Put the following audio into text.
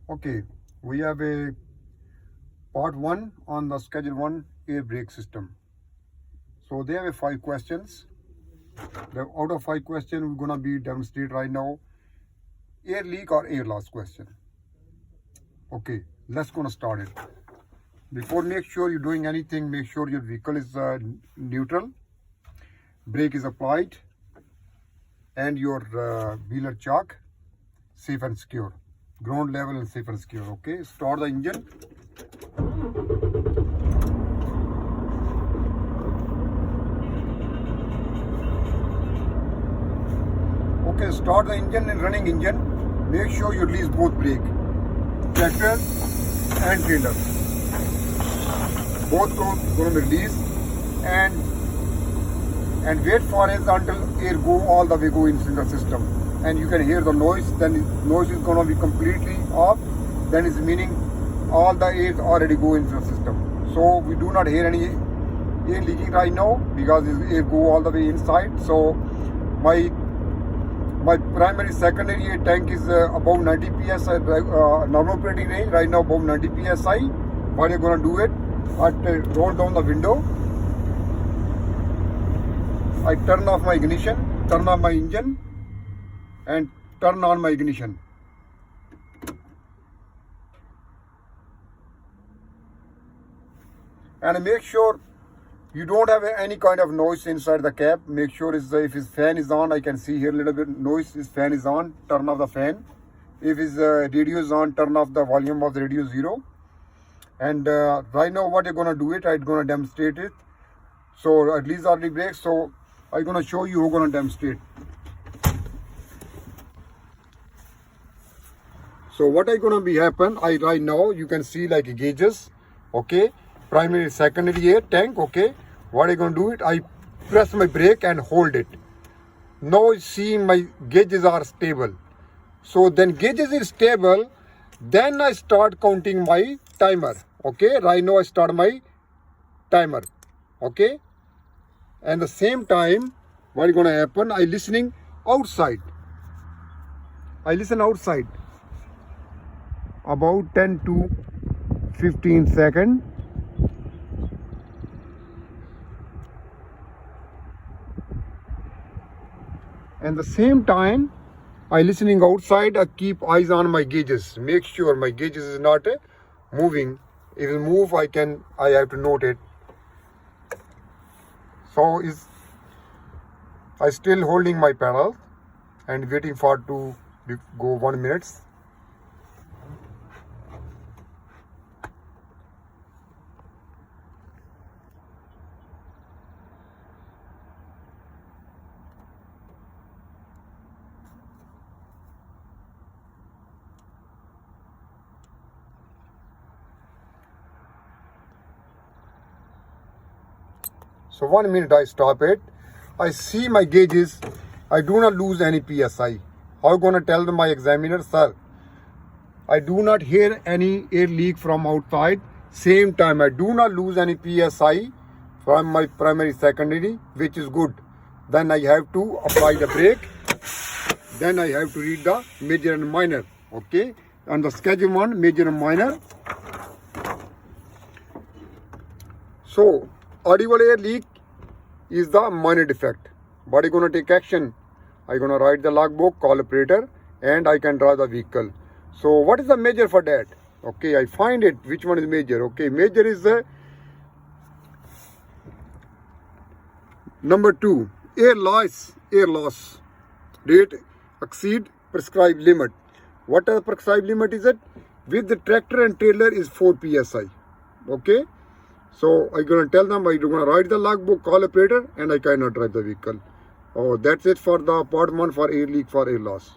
Okay, we have a part 1 on the schedule 1 air brake system. So they have 5 questions. Out of 5 questions, we're gonna be demonstrate right now air leak or air loss question. Okay, let's gonna start it. Before, make sure you're doing anything, make sure your vehicle is neutral, brake is applied, and your wheel are chock, safe and secure, ground level and safe and secure. Okay, start the engine. Okay, start the engine and running engine. Make sure you release both brake, tractor and trailer. Both going to be released and wait for it until air go all the way go into the system. And you can hear the noise. Then noise is going to be completely off. Then it's meaning all the air already go into the system. So we do not hear any air leaking right now because air go all the way inside. So my primary secondary air tank is above 90 psi normal operating range right now, above 90 psi. What you're gonna do it? I roll down the window. I turn off my ignition, turn off my engine, and turn on my ignition. And make sure you don't have any kind of noise inside the cab. Make sure if his fan is on, I can see here a little bit noise. His fan is on, turn off the fan. If his radio is on, turn off the volume of the radio 0. And right now what you're gonna do it, I'm gonna demonstrate it. So at least early brakes. So I'm gonna show you who's gonna demonstrate. So what is gonna be happen? Right now you can see like gauges. Okay, primary, secondary air tank. Okay, what I gonna do it? I press my brake and hold it. Now see my gauges are stable. So then gauges is stable. Then I start counting my timer. Okay, right now I start my timer. Okay, and the same time, what is gonna happen? I listening outside. I listen outside about 10 to 15 seconds. And the same time, I listening outside. I keep eyes on my gauges. Make sure my gauges is not moving. If it move, I have to note it. So I still holding my pedal and waiting for to go 1 minute. So 1 minute I stop it. I see my gauges. I do not lose any PSI. How am I gonna tell my examiner, sir? I do not hear any air leak from outside. Same time, I do not lose any PSI from my primary, secondary, which is good. Then I have to apply the brake. Then I have to read the major and minor. Okay, on the schedule 1, major and minor. So audible air leak is the minor defect. But I'm gonna take action. I'm gonna write the logbook, call operator, and I can draw the vehicle. So what is the major for that? Okay, I find it. Which one is major? Okay, major is the number 2. Air loss rate exceed prescribed limit. What is the prescribed limit is it? With the tractor and trailer is 4 psi. Okay. So I'm gonna tell them I'm gonna write the logbook, call operator, and I cannot drive the vehicle. Oh, that's it for the part 1 for air leak for air loss.